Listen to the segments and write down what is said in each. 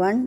1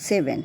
7।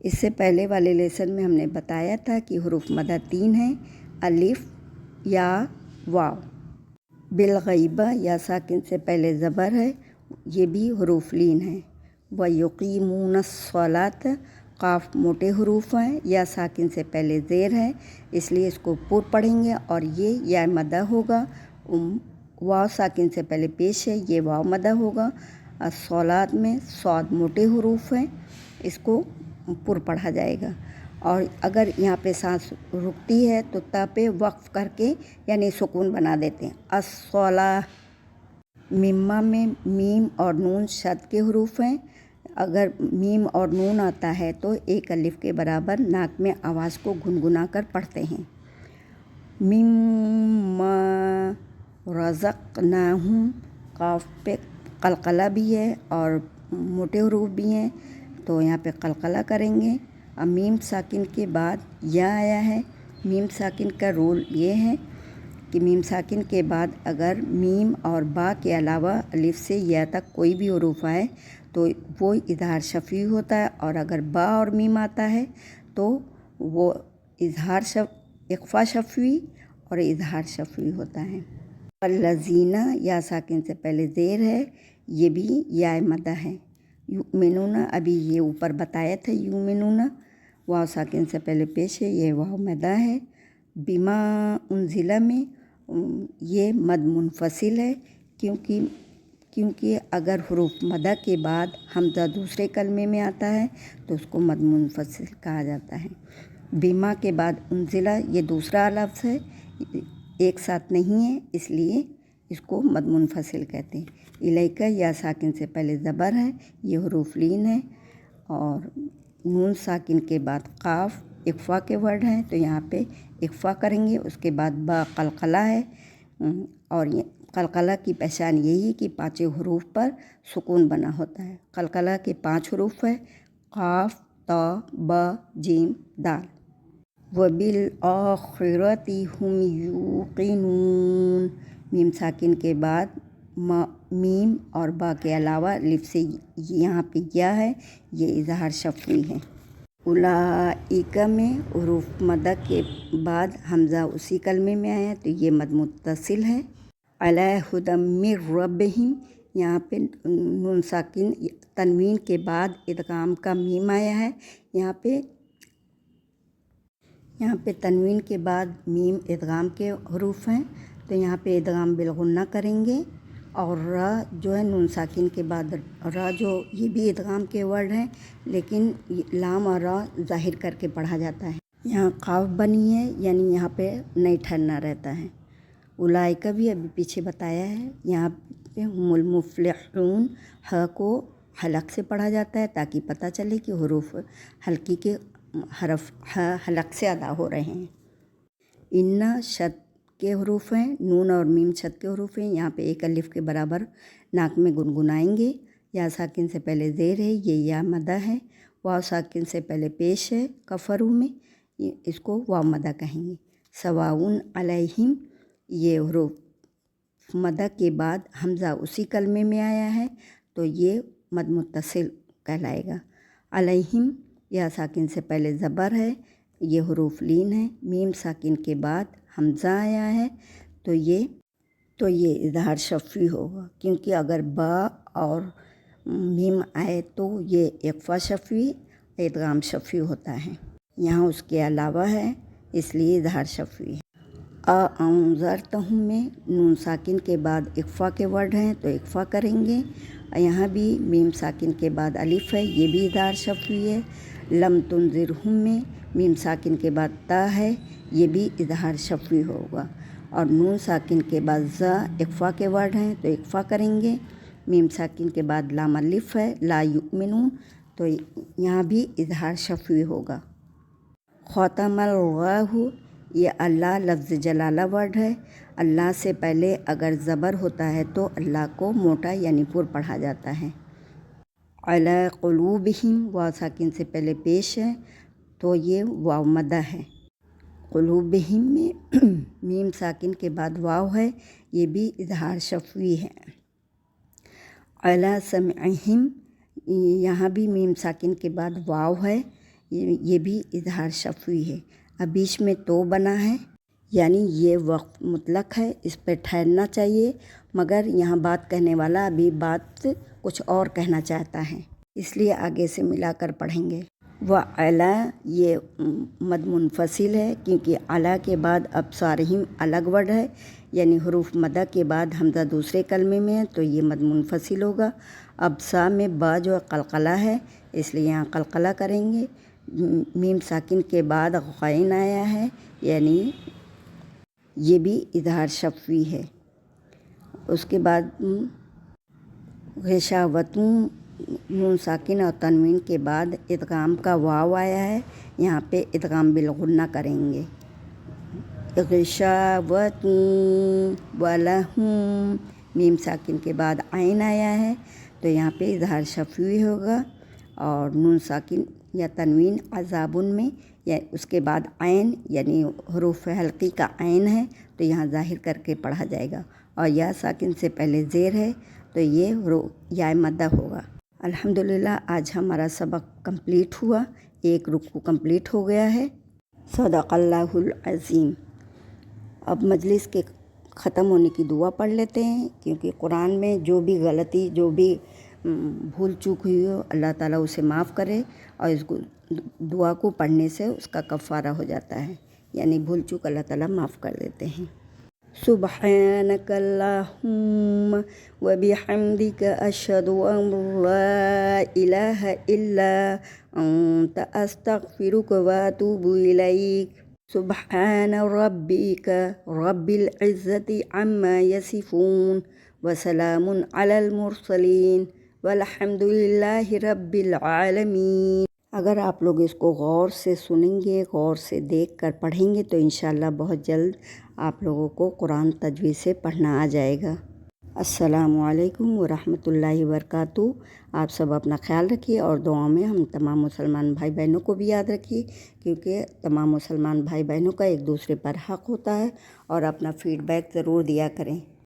اس سے پہلے والے لیسن میں ہم نے بتایا تھا کہ حروف مدہ 3 ہیں، الف، یا، واو۔ بالغیبہ یا ساکن سے پہلے زبر ہے، یہ بھی حروف لین ہیں۔ وَيُقِيمُونَ الصَّلَاةَ، قاف موٹے حروف ہیں، یا ساکن سے پہلے زیر ہے، اس لیے اس کو پر پڑھیں گے اور یہ یا مدہ ہوگا۔ واو ساکن سے پہلے پیش ہے، یہ واو مدہ ہوگا۔ الصلاۃ میں صاد موٹے حروف ہیں، اس کو پر پڑھا جائے گا۔ اور اگر یہاں پہ سانس رکتی ہے تو تا پہ وقف کر کے یعنی سکون بنا دیتے ہیں۔ الصلاۃ۔ مما میں میم اور نون شد کے حروف ہیں، اگر میم اور نون آتا ہے تو ایک الف کے برابر ناک میں آواز کو گنگنا کر پڑھتے ہیں۔ مما رزقناہم، قاف پہ قلقلہ بھی ہے اور موٹے حروف بھی ہیں تو یہاں پہ قلقلہ کریں گے۔ اب میم ساکن کے بعد یا آیا ہے، میم ساکن کا رول یہ ہے کہ میم ساکن کے بعد اگر میم اور با کے علاوہ الف سے یا تک کوئی بھی حروف آئے تو وہ اظہار شفوی ہوتا ہے، اور اگر با اور میم آتا ہے تو وہ اخفا شفوی اور اظہار شفوی ہوتا ہے۔ الذین یا ساکن سے پہلے زیر ہے، یہ بھی یا مدہ ہے۔ یؤمنون، ابھی یہ اوپر بتایا تھا یؤمنون، واو ساکن سے پہلے پیش ہے، یہ واو مدہ ہے۔ بما انزل میں یہ مد منفصل ہے، کیونکہ اگر حروف مدہ کے بعد حمزہ دوسرے کلمے میں آتا ہے تو اس کو مد منفصل کہا جاتا ہے۔ بما کے بعد انزلہ، یہ دوسرا لفظ ہے، ایک ساتھ نہیں ہے، اس لیے اس کو مد منفصل کہتے ہیں۔ الیکہ یا ساکن سے پہلے زبر ہے، یہ حروف لین ہے، اور نون ساکن کے بعد قاف اخفا کے ورڈ ہیں تو یہاں پہ اخفا کریں گے۔ اس کے بعد با قلقلہ ہے، اور یہ قلقلہ کی پہچان یہی کہ 5 حروف پر سکون بنا ہوتا ہے۔ قلقلہ کے 5 حروف ہے، قاف، تا، با، جیم، دال۔ وَبِالْآخِرَةِ هُمْ يُوقِنُونَ، میم ساکن کے بعد میم اور با کے علاوہ الف سے یہاں پہ یا ہے، یہ اظہار شفوی ہے۔ اولئک میں حروف مدہ کے بعد حمزہ اسی کلمے میں آیا تو یہ مد متصل ہے۔ علی ھدی من ربہم، یہاں پہ نون ساکن تنوین کے بعد ادغام کا میم آیا ہے، یہاں پہ تنوین کے بعد میم ادغام کے حروف ہیں تو یہاں پہ ادغام بالغنہ کریں گے، اور را جو ہے نون ساکن کے بعد را جو یہ بھی ادغام کے ورڈ ہیں لیکن لام اور را ظاہر کر کے پڑھا جاتا ہے۔ یہاں قاف بنی ہے یعنی یہاں پہ نہیں ٹھہرنا رہتا ہے۔ اولئک بھی ابھی پیچھے بتایا ہے، یہاں پہ ہم المفلحون، ہ کو حلق سے پڑھا جاتا ہے تاکہ پتہ چلے کہ حروف حلقی کے حرف حلق سے ادا ہو رہے ہیں۔ ان شد کے حروف ہیں، نون اور میم شد کے حروف ہیں، یہاں پہ ایک الف کے برابر ناک میں گنگنائیں گے۔ یا ساکن سے پہلے زیر ہے، یہ یا مدہ ہے۔ واو ساکن سے پہلے پیش ہے کفرو میں، اس کو واو مدہ کہیں گے۔ سواؤن علیہم، یہ حروف مدہ کے بعد حمزہ اسی کلمے میں آیا ہے تو یہ مد متصل کہلائے گا۔ علیہم یا ساکن سے پہلے زبر ہے، یہ حروف لین ہے، میم ساکن کے بعد حمزہ آیا ہے تو یہ اظہار شفوی ہوگا، کیونکہ اگر با اور میم آئے تو یہ اخفا شفوی ادغام شفوی ہوتا ہے، یہاں اس کے علاوہ ہے اس لیے اظہار شفوی ہے۔ انذرتہم میں نون ساکن کے بعد اخفا کے ورڈ ہیں تو اخفا کریں گے، یہاں بھی میم ساکن کے بعد الف ہے، یہ بھی اظہار شفوی ہے۔ لم تنذرہم میں میم ساکن کے بعد تا ہے، یہ بھی اظہار شفوی ہوگا، اور نون ساکن کے بعد زا اخفا کے ورڈ ہیں تو اخفا کریں گے۔ میم ساکن کے بعد لام الف ہے، لا یؤمنون، تو یہاں بھی اظہار شفوی ہوگا۔ ختم اللہ، یہ اللہ لفظ جلالہ ورڈ ہے، اللہ سے پہلے اگر زبر ہوتا ہے تو اللہ کو موٹا یعنی پر پڑھا جاتا ہے۔ علی قلوبہم، واو ساکن سے پہلے پیش ہے تو یہ واو مدہ ہے۔ قلوبہم میں میم ساکن کے بعد واو ہے، یہ بھی اظہار شفوی ہے۔ علی سمعہم، یہاں بھی میم ساکن کے بعد واو ہے، یہ بھی اظہار شفوی ہے۔ اب بیچ میں تو بنا ہے، یعنی یہ وقت مطلق ہے، اس پہ ٹھہرنا چاہیے، مگر یہاں بات کہنے والا ابھی بات کچھ اور کہنا چاہتا ہے، اس لیے آگے سے ملا کر پڑھیں گے۔ وَعَلَا یہ مد منفصل ہے، کیونکہ علا کے بعد اب صارحیم الگ ورڈ ہے، یعنی حروف مدہ کے بعد حمزہ دوسرے کلمے میں ہے تو یہ مد منفصل ہوگا۔ اب سا میں با جو قلقلہ ہے، اس لیے یہاں قلقلہ کریں گے۔ میم ساکن کے بعد غین آیا ہے، یعنی یہ بھی اظہار شفوی ہے۔ اس کے بعد غشاوتوں نون ساکن اور تنوین کے بعد ادغام کا واو آیا ہے، یہاں پہ ادغام بالغنہ کریں گے۔ غشاوتوں ولہم میم ساکن کے بعد عین آیا ہے تو یہاں پہ اظہار شفوی ہوگا، اور نون ساکن یا تنوین عذابن میں یا اس کے بعد عین یعنی حروف حلقی کا عین ہے تو یہاں ظاہر کر کے پڑھا جائے گا، اور یا ساکن سے پہلے زیر ہے تو یہ یا مدہ ہوگا۔ الحمدللہ آج ہمارا سبق کمپلیٹ ہوا، ایک رکوع کمپلیٹ ہو گیا ہے۔ صدق اللہ العظیم۔ اب مجلس کے ختم ہونے کی دعا پڑھ لیتے ہیں، کیونکہ قرآن میں جو بھی غلطی جو بھی بھول چوک ہوئی ہو اللہ تعالیٰ اسے معاف کرے، اور اس دعا کو پڑھنے سے اس کا کفارہ ہو جاتا ہے، یعنی بھول چوک اللہ تعالیٰ معاف کر دیتے ہیں۔ سبحانک اللہم وبحمدک اشہد ان لا الہ الا انت استغفرک واتوب الیک۔ سبحان ربک رب العزت عما یصفون وسلام علی المرسلین والحمد للہ رب العالمین۔ اگر آپ لوگ اس کو غور سے سنیں گے، غور سے دیکھ کر پڑھیں گے تو انشاءاللہ بہت جلد آپ لوگوں کو قرآن تجوید سے پڑھنا آ جائے گا۔ السلام علیکم ورحمۃ اللہ وبرکاتہ۔ آپ سب اپنا خیال رکھیے، اور دعاؤں میں ہم تمام مسلمان بھائی بہنوں کو بھی یاد رکھیے، کیونکہ تمام مسلمان بھائی بہنوں کا ایک دوسرے پر حق ہوتا ہے، اور اپنا فیڈ بیک ضرور دیا کریں۔